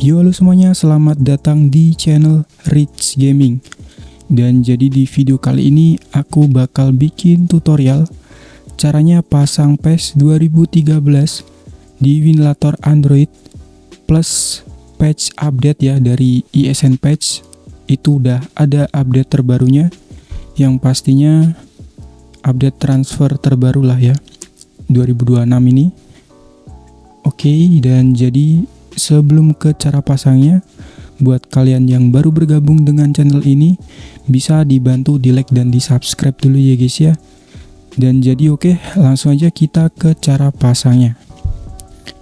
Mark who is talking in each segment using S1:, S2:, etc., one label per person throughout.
S1: Yo halo semuanya, selamat datang di channel Rich Gaming. Dan jadi di video kali ini aku bakal bikin tutorial caranya pasang PES 2013 di Winlator Android plus patch update ya dari ISN patch. Itu udah ada update terbarunya, yang pastinya update transfer terbaru lah ya 2026 ini. Oke, dan jadi sebelum ke cara pasangnya, buat kalian yang baru bergabung dengan channel ini, bisa dibantu di like dan di subscribe dulu ya guys ya. Dan jadi oke, langsung aja kita ke cara pasangnya.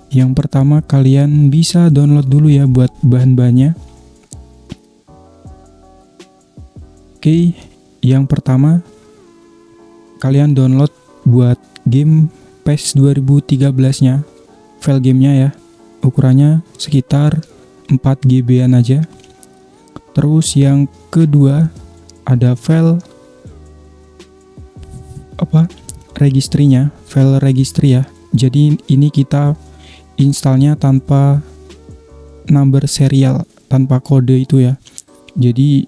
S1: Yang pertama, kalian bisa download dulu ya buat bahan-bahannya. Oke, yang pertama kalian download buat game PES 2013 nya, file gamenya ya. Ukurannya sekitar 4 GB-an aja. Terus yang kedua ada file registrinya, file registry ya. Jadi ini kita installnya tanpa number serial, tanpa kode itu ya. Jadi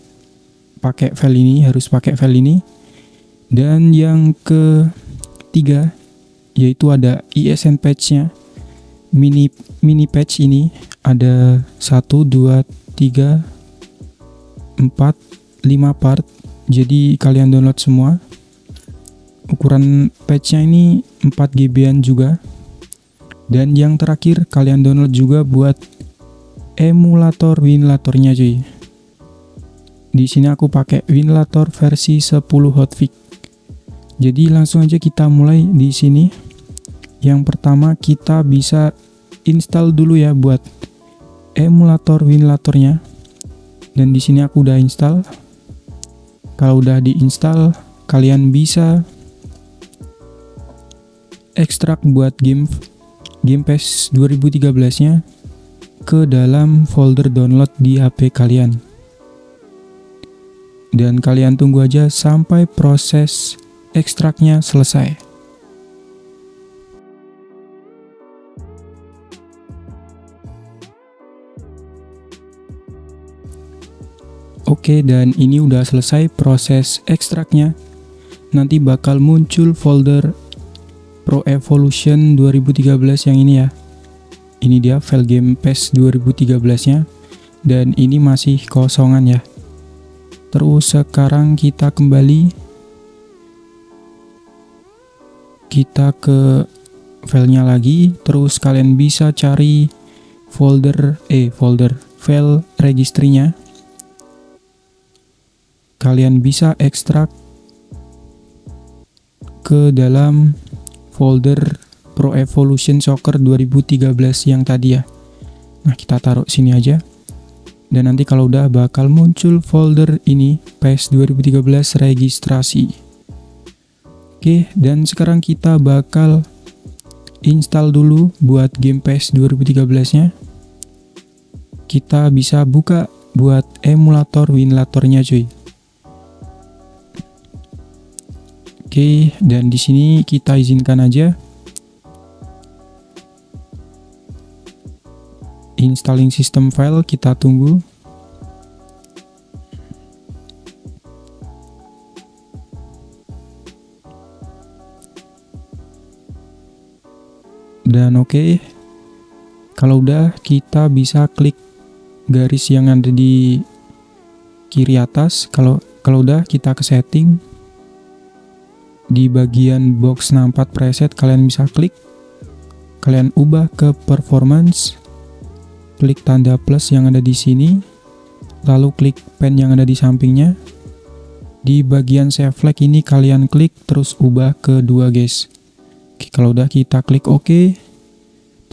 S1: pakai file ini, harus pakai file ini. Dan yang ketiga yaitu ada ISN patch-nya. Mini patch ini ada 1, 2, 3, 4, 5 part. Jadi kalian download semua. Ukuran patchnya ini 4 GB-an juga. Dan yang terakhir kalian download juga buat emulator Winlatornya cuy. Di sini aku pakai Winlator versi 10 hotfix. Jadi langsung aja kita mulai di sini. Yang pertama kita bisa install dulu ya buat emulator Winlatornya. Dan di sini aku udah install. Kalau udah diinstal, kalian bisa ekstrak buat game PES 2013-nya ke dalam folder download di HP kalian. Dan kalian tunggu aja sampai proses ekstraknya selesai. Oke, dan ini udah selesai proses ekstraknya. Nanti bakal muncul folder Pro Evolution 2013 yang ini ya. Ini dia file game PES 2013-nya. Dan ini masih kosongan ya. Terus sekarang kita kembali. Kita ke filenya lagi. Terus kalian bisa cari file registry-nya. Kalian bisa ekstrak ke dalam folder Pro Evolution Soccer 2013 yang tadi ya. Nah, kita taruh sini aja. Dan nanti kalau udah bakal muncul folder ini, PES 2013 registrasi. Oke, dan sekarang kita bakal install dulu buat game PES 2013-nya. Kita bisa buka buat emulator Winlatornya cuy. Oke, dan di sini kita izinkan aja installing system file, kita tunggu. Dan oke, kalau udah kita bisa klik garis yang ada di kiri atas. Kalau udah kita ke setting. Di bagian box 64 preset kalian bisa klik, kalian ubah ke performance, klik tanda plus yang ada di sini, lalu klik pen yang ada di sampingnya. Di bagian save flag ini kalian klik terus ubah ke 2 guys. Oke, kalau udah kita klik OK.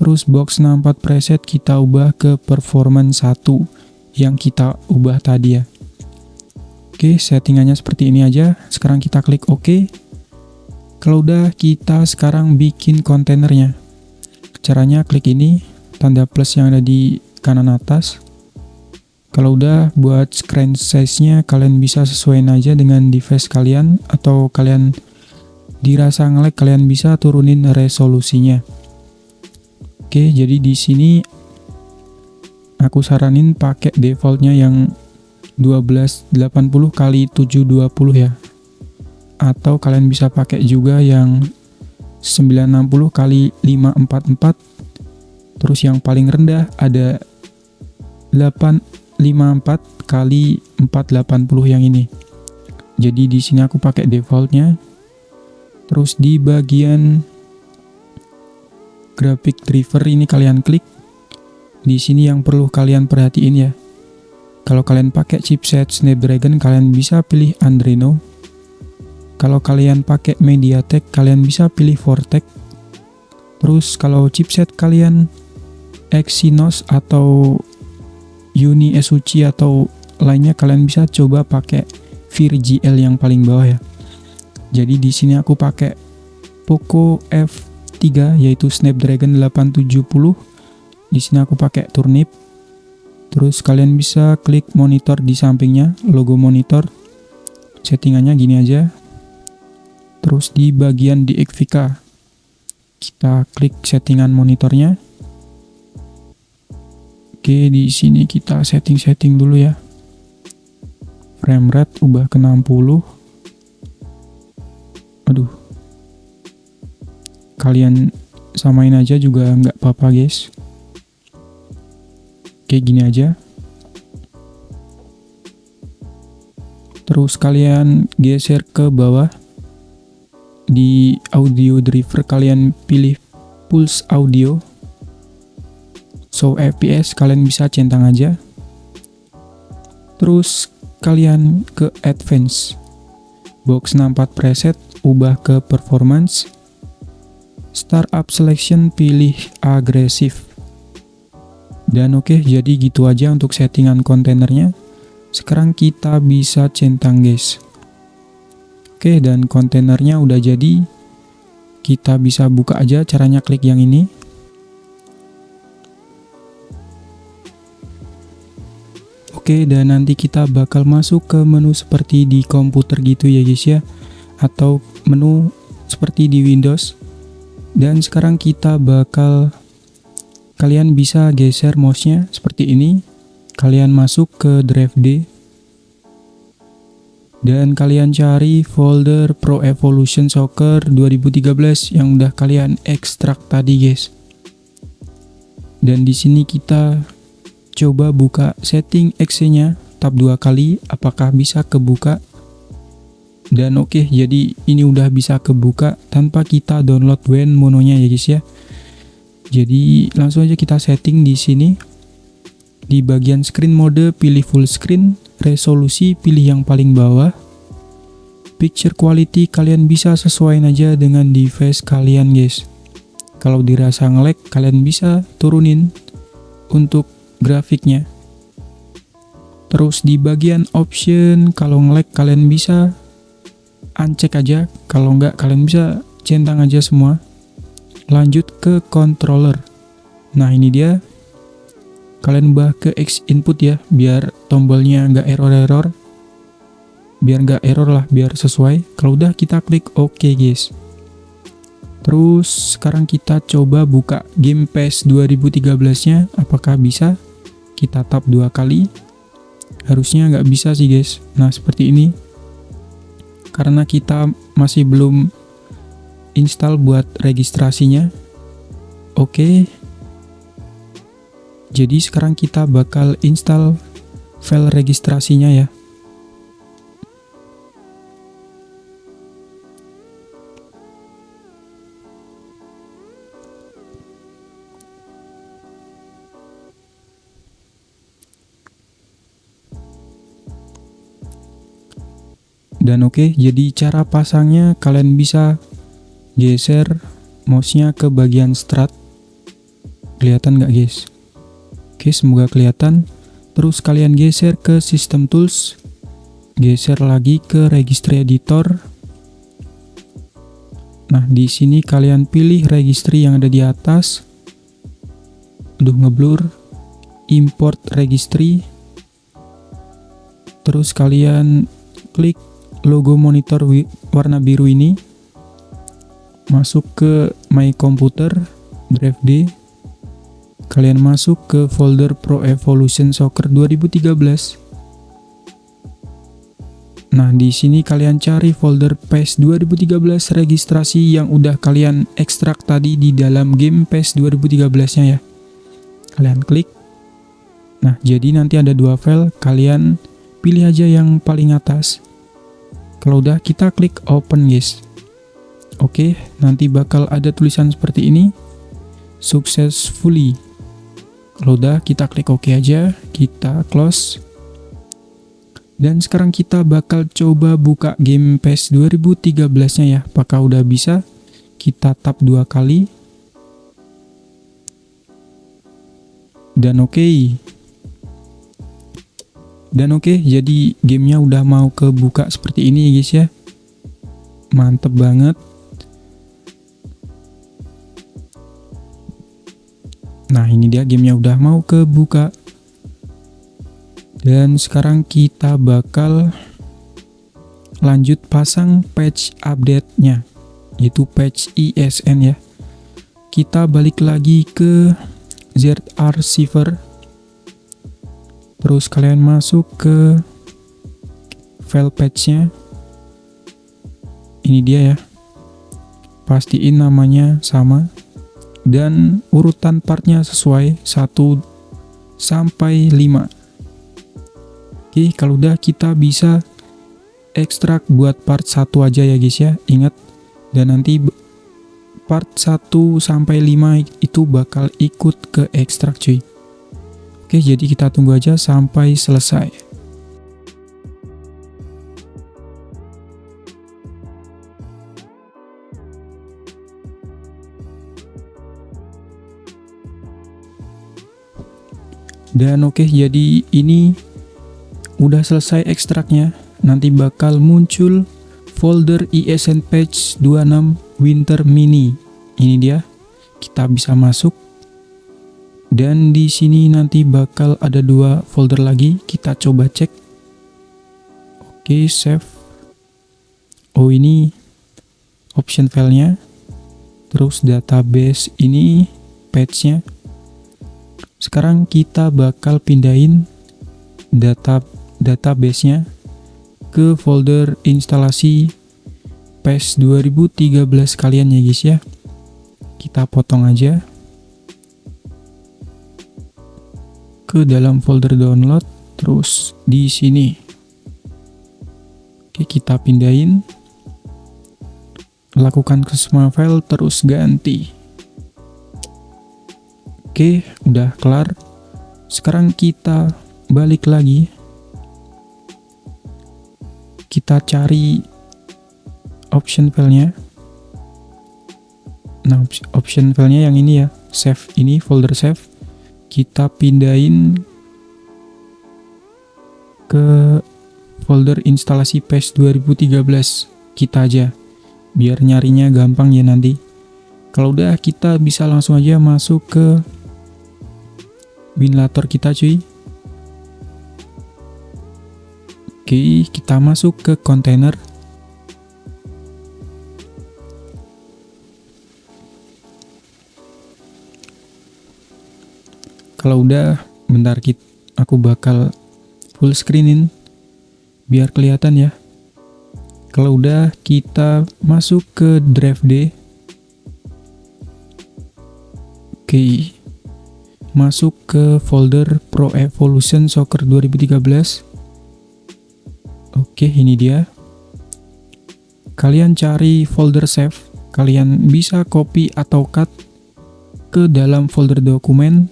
S1: Terus box 64 preset kita ubah ke performance 1 yang kita ubah tadi ya. Oke, settingannya seperti ini aja. Sekarang kita klik OK. Kalau udah, kita sekarang bikin kontainernya. Caranya klik ini, tanda plus yang ada di kanan atas. Kalau udah, buat screen size-nya kalian bisa sesuaiin aja dengan device kalian, atau kalian dirasa nge-lag kalian bisa turunin resolusinya. Oke, jadi di sini aku saranin pakai defaultnya yang 1280 kali 720 ya. Atau kalian bisa pakai juga yang 960 kali 544. Terus yang paling rendah ada 854 kali 480 yang ini. Jadi di sini aku pakai defaultnya. Terus di bagian graphic driver ini kalian klik. Di sini yang perlu kalian perhatiin ya. Kalau kalian pakai chipset Snapdragon, kalian bisa pilih Adreno. Kalau kalian pakai MediaTek, kalian bisa pilih Vortex. Terus kalau chipset kalian Exynos atau Uni SUC atau lainnya, kalian bisa coba pakai VirGL yang paling bawah ya. Jadi di sini aku pakai Poco F3 yaitu Snapdragon 870. Di sini aku pakai turnip. Terus kalian bisa klik monitor di sampingnya, logo monitor. Settingannya gini aja. Terus di bagian DXVK kita klik settingan monitornya. Oke, di sini kita setting dulu ya. Frame rate ubah ke 60. Aduh. Kalian samain aja juga nggak apa-apa, guys. Oke, gini aja. Terus kalian geser ke bawah. Di audio driver kalian pilih Pulse Audio. Show FPS kalian bisa centang aja. Terus kalian ke Advance. Box 64 preset ubah ke Performance. Startup Selection pilih Agresif. Dan oke, jadi gitu aja untuk settingan kontainernya. Sekarang kita bisa centang, guys. Oke, dan kontainernya udah jadi. Kita bisa buka aja, caranya klik yang ini. Oke, dan nanti kita bakal masuk ke menu seperti di komputer gitu ya guys ya. Atau menu seperti di Windows. Dan sekarang kita bakal, kalian bisa geser mouse-nya seperti ini. Kalian masuk ke Drive D. Dan kalian cari folder Pro Evolution Soccer 2013 yang udah kalian ekstrak tadi, guys. Dan di sini kita coba buka setting exe-nya, tap 2 kali, apakah bisa kebuka. Dan oke, jadi ini udah bisa kebuka tanpa kita download WAN mononya ya guys ya. Jadi langsung aja kita setting di sini. Di bagian screen mode pilih full screen, resolusi pilih yang paling bawah. Picture quality kalian bisa sesuaiin aja dengan device kalian, guys. Kalau dirasa nge-lag kalian bisa turunin untuk grafiknya. Terus di bagian option kalau nge-lag kalian bisa uncheck aja, kalau enggak kalian bisa centang aja semua. Lanjut ke controller. Nah, ini dia. Kalian ubah ke X input ya, biar tombolnya nggak error-error. Biar nggak error lah, biar sesuai. Kalau udah kita klik OK, guys. Terus sekarang kita coba buka Game Pass 2013-nya, apakah bisa? Kita tap 2 kali. Harusnya nggak bisa sih, guys. Nah, seperti ini. Karena kita masih belum install buat registrasinya. Oke. Jadi sekarang kita bakal install file registrasinya ya. Dan oke, jadi cara pasangnya kalian bisa geser mouse-nya ke bagian start. Kelihatan nggak, guys? Oke, semoga kelihatan. Terus kalian geser ke System Tools. Geser lagi ke Registry Editor. Nah, di sini kalian pilih registry yang ada di atas. Aduh, ngeblur. Import registry. Terus kalian klik logo monitor warna biru ini. Masuk ke My Computer, Drive D. kalian masuk ke folder Pro Evolution Soccer 2013. Nah, di sini kalian cari folder PES 2013 registrasi yang udah kalian ekstrak tadi di dalam game PES 2013-nya ya. Kalian klik. Nah, jadi nanti ada dua file, kalian pilih aja yang paling atas. Kalau udah, kita klik open guys. Oke, nanti bakal ada tulisan seperti ini. Successfully. Kalau udah, kita klik OK aja, kita close. Dan sekarang kita bakal coba buka game PES 2013-nya ya. Apakah udah bisa? Kita tap 2 kali. Dan oke. Jadi gamenya udah mau kebuka seperti ini guys ya. Mantep banget. Nah, ini dia gamenya udah mau kebuka. Dan sekarang kita bakal lanjut pasang patch update-nya, yaitu patch ISN ya. Kita balik lagi ke Z-Archiver. Terus kalian masuk ke file patch-nya. Ini dia ya. Pastiin namanya sama dan urutan partnya sesuai 1 sampai 5. Oke, kalau udah kita bisa ekstrak buat part 1 aja ya guys ya. Ingat, dan nanti part 1 sampai 5 itu bakal ikut ke ekstrak cuy. Oke, jadi kita tunggu aja sampai selesai. Dan oke, jadi ini udah selesai ekstraknya. Nanti bakal muncul folder ISN patch 26 Winter Mini. Ini dia. Kita bisa masuk. Dan di sini nanti bakal ada 2 folder lagi. Kita coba cek. Oke, save. Oh, ini option filenya. Terus database ini patch-nya. Sekarang kita bakal pindahin database-nya ke folder instalasi PES 2013 kalian ya guys ya. Kita potong aja ke dalam folder download, terus di sini. Oke, kita pindahin. Lakukan ke semua file, terus ganti. Oke, udah kelar. Sekarang kita balik lagi. Kita cari option filenya. Nah, option filenya yang ini ya, save ini, folder save. Kita pindahin ke folder instalasi PES 2013 kita aja, biar nyarinya gampang ya nanti. Kalau udah, kita bisa langsung aja masuk ke Winlator kita cuy. Oke, kita masuk ke kontainer. Kalau udah, bentar aku bakal full screenin biar kelihatan ya. Kalau udah, kita masuk ke drive D. Oke, masuk ke folder Pro Evolution Soccer 2013. Oke, ini dia. Kalian cari folder save. Kalian bisa copy atau cut ke dalam folder dokumen.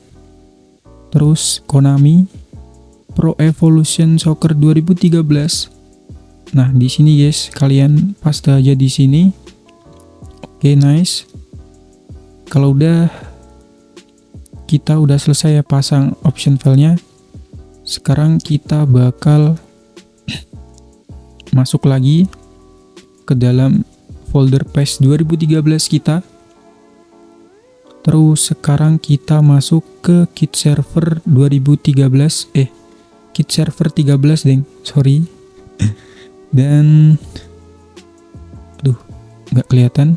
S1: Terus Konami Pro Evolution Soccer 2013. Nah, di sini guys, kalian paste aja di sini. Oke, nice. Kalau udah, kita udah selesai ya pasang option filenya. Sekarang kita bakal masuk lagi ke dalam folder PES 2013 kita. Terus sekarang kita masuk ke kit server 2013. Kit server 13 deng, sorry. Dan nggak kelihatan.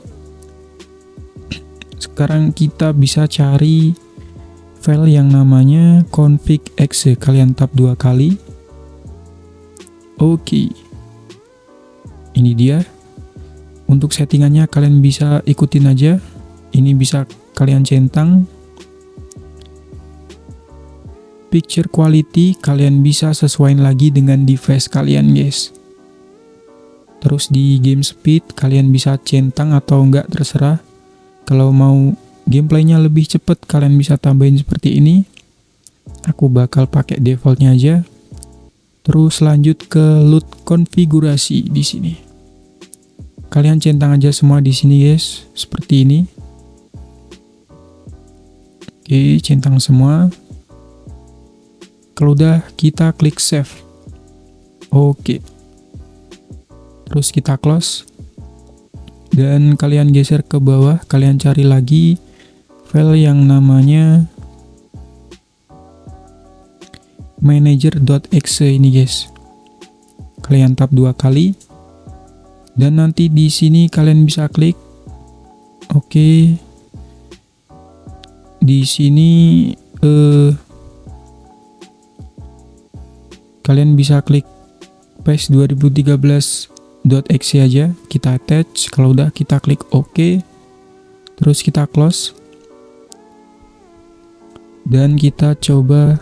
S1: Sekarang kita bisa cari file yang namanya config.exe. Kalian tap 2 kali. Oke. Ini dia. Untuk settingannya kalian bisa ikutin aja. Ini bisa kalian centang. Picture quality kalian bisa sesuaiin lagi dengan device kalian, guys. Terus di game speed kalian bisa centang atau enggak, terserah. Kalau mau gameplaynya lebih cepet kalian bisa tambahin seperti ini. Aku bakal pakai defaultnya aja. Terus lanjut ke load konfigurasi di sini. Kalian centang aja semua di sini, guys, seperti ini. Oke, centang semua. Kalau udah, kita klik save. Oke. Terus kita close. Dan kalian geser ke bawah, kalian cari lagi file yang namanya manager.exe ini, guys. Kalian tap 2 kali. Dan nanti di sini kalian bisa klik. Oke. Di sini kalian bisa klik PES 2013.exe aja, kita attach. Kalau udah, kita klik OK. Terus kita close. Dan kita coba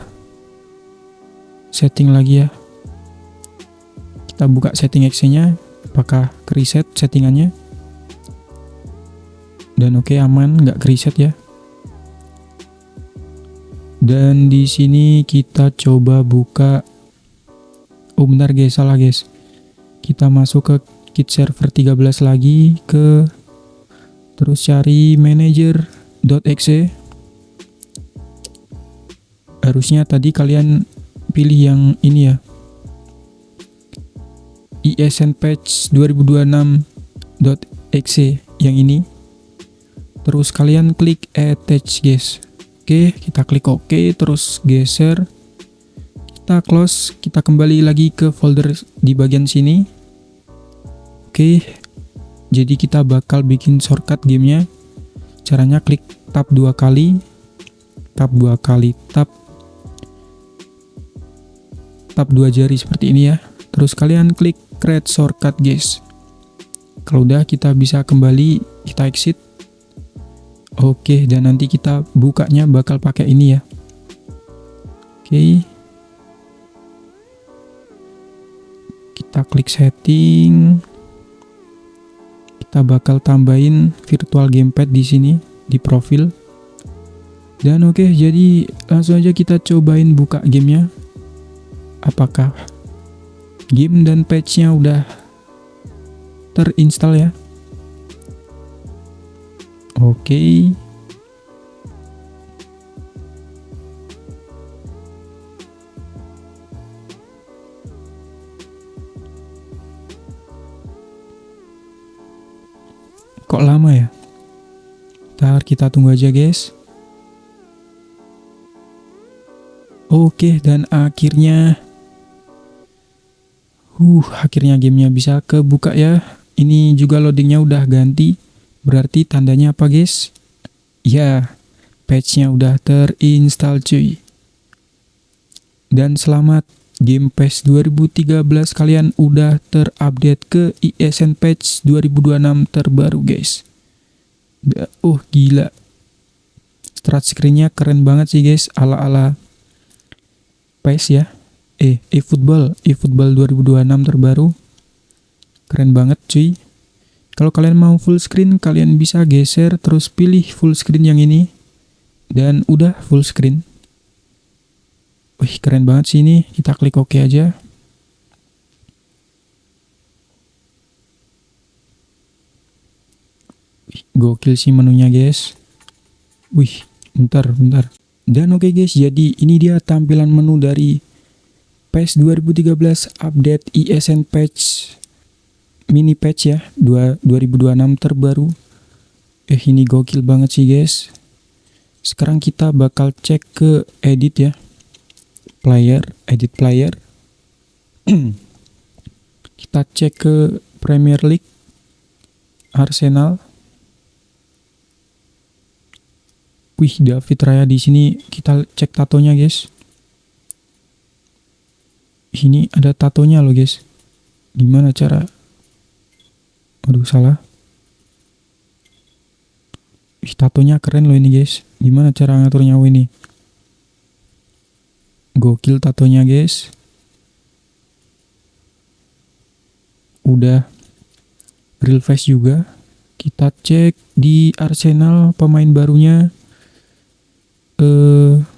S1: setting lagi ya. Kita buka setting exe-nya, apakah ke reset settingannya. Dan oke, aman, nggak ke reset ya. Dan di sini kita coba buka. Oh benar guys, salah guys. Kita masuk ke kit server 13 lagi, terus cari manager.exe. Harusnya tadi kalian pilih yang ini ya, ESN patch 2026.exe yang ini. Terus kalian klik attach, guys. Oke, kita klik OK, terus geser. Kita close, kita kembali lagi ke folder di bagian sini. Oke, jadi kita bakal bikin shortcut gamenya. Caranya klik tab 2 kali, tab 2 kali, tab 2 jari seperti ini ya. Terus kalian klik create shortcut, guys. Kalau udah, kita bisa kembali, kita exit. Oke, dan nanti kita bukanya bakal pakai ini ya. Oke. Kita klik setting. Kita bakal tambahin virtual gamepad di sini di profil. Dan oke, jadi langsung aja kita cobain buka gamenya. Apakah game dan patchnya udah terinstall ya? Oke. Kok lama ya? Ntar kita tunggu aja, guys. Oke, dan akhirnya gamenya bisa kebuka ya. Ini juga loadingnya udah ganti. Berarti tandanya apa, guys? Ya, patchnya udah terinstall, cuy. Dan selamat, game PES 2013 kalian udah terupdate ke ESN patch 2026 terbaru, guys. Oh, gila. Start screen-nya keren banget sih, guys. Ala-ala PES ya. eFootball 2026 terbaru. Keren banget, cuy. Kalau kalian mau full screen, kalian bisa geser terus pilih full screen yang ini. Dan udah full screen. Wih, keren banget sih ini. Kita klik OK aja. Wih, gokil sih menunya, guys. Wih, bentar. Dan oke, guys, jadi ini dia tampilan menu dari PES 2013 update ESN patch mini patch ya, 2026 terbaru. Ini gokil banget sih, guys. Sekarang kita bakal cek ke edit ya. Edit player. Kita cek ke Premier League, Arsenal. Wih, David Raya di sini. Kita cek tatonya, guys. Ini ada tatonya loh, guys. Gimana cara? Aduh, salah. Ih, tatonya keren loh ini, guys. Gimana cara ngaturnya ini? Gokil tatonya, guys. Udah real face juga. Kita cek di Arsenal pemain barunya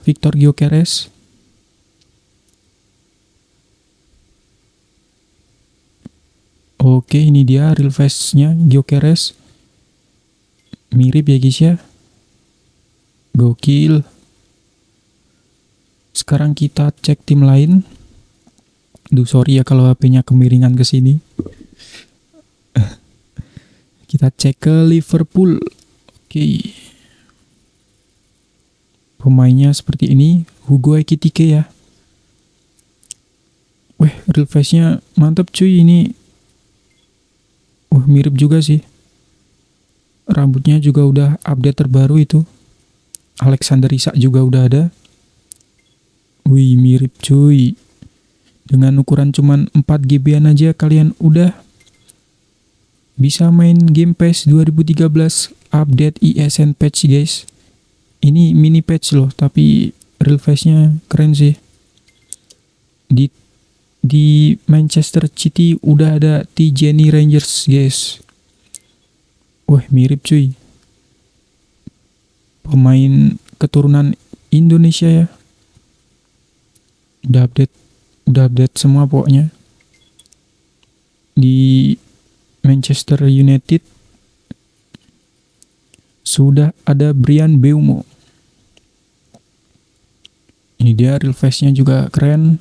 S1: Victor Gyökeres. Oke, ini dia real face-nya Gyökeres. Mirip ya guys ya. Gokil. Sekarang kita cek tim lain. Duh, sorry ya kalau HP-nya kemiringan ke sini. Kita cek ke Liverpool. Oke. Pemainnya seperti ini, Hugo Ekitike ya. Weh, real face-nya mantap cuy ini. Wah, mirip juga sih. Rambutnya juga udah update terbaru itu. Alexander Isak juga udah ada. Wih, mirip cuy. Dengan ukuran cuman 4 GB-an aja kalian udah bisa main game PES 2013 update ESN patch guys. Ini mini patch loh, tapi real face-nya keren sih. Di Manchester City udah ada T-Jenny Rangers guys. Wah, mirip cuy. Pemain keturunan Indonesia ya. Udah update semua pokoknya. Di Manchester United sudah ada Bryan Mbeumo. Ini dia real face-nya juga keren.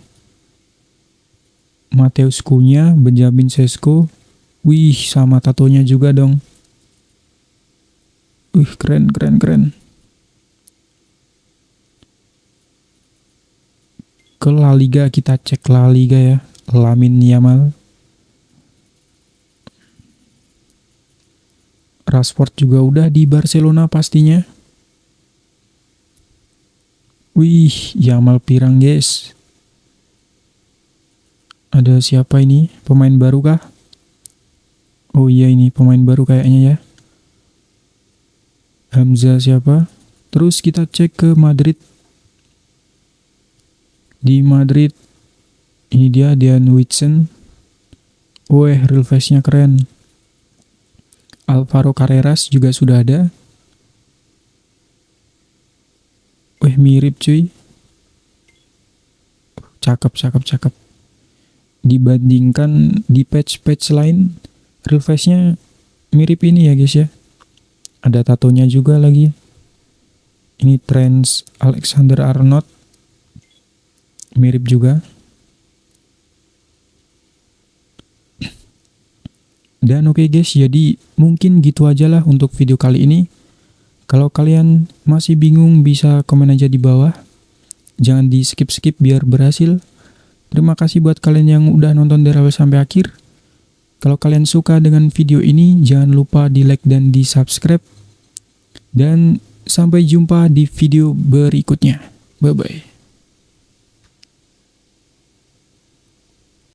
S1: Mateus Cunha, Benjamin Sesko. Wih, sama tatonya juga dong. Wih, keren. Ke La Liga, kita cek La Liga ya. Lamine Yamal. Rashford juga udah di Barcelona pastinya. Wih, Yamal pirang guys. Ada siapa ini? Pemain baru kah? Oh iya, ini pemain baru kayaknya ya. Hamza siapa? Terus kita cek ke Madrid. Di Madrid ini dia Dean Huijsen. Weh, real face-nya keren. Alvaro Carreras juga sudah ada. Weh, mirip cuy. Cakep. Dibandingkan di patch lain, real face-nya mirip ini ya guys ya. Ada tatonya juga lagi. Ini Trent Alexander-Arnold. Mirip juga. Dan oke guys, jadi mungkin gitu aja lah untuk video kali ini. Kalau kalian masih bingung bisa komen aja di bawah. Jangan di skip biar berhasil. Terima kasih buat kalian yang udah nonton dari awal sampai akhir. Kalau kalian suka dengan video ini, jangan lupa di like dan di subscribe. Dan sampai jumpa di video berikutnya. Bye bye.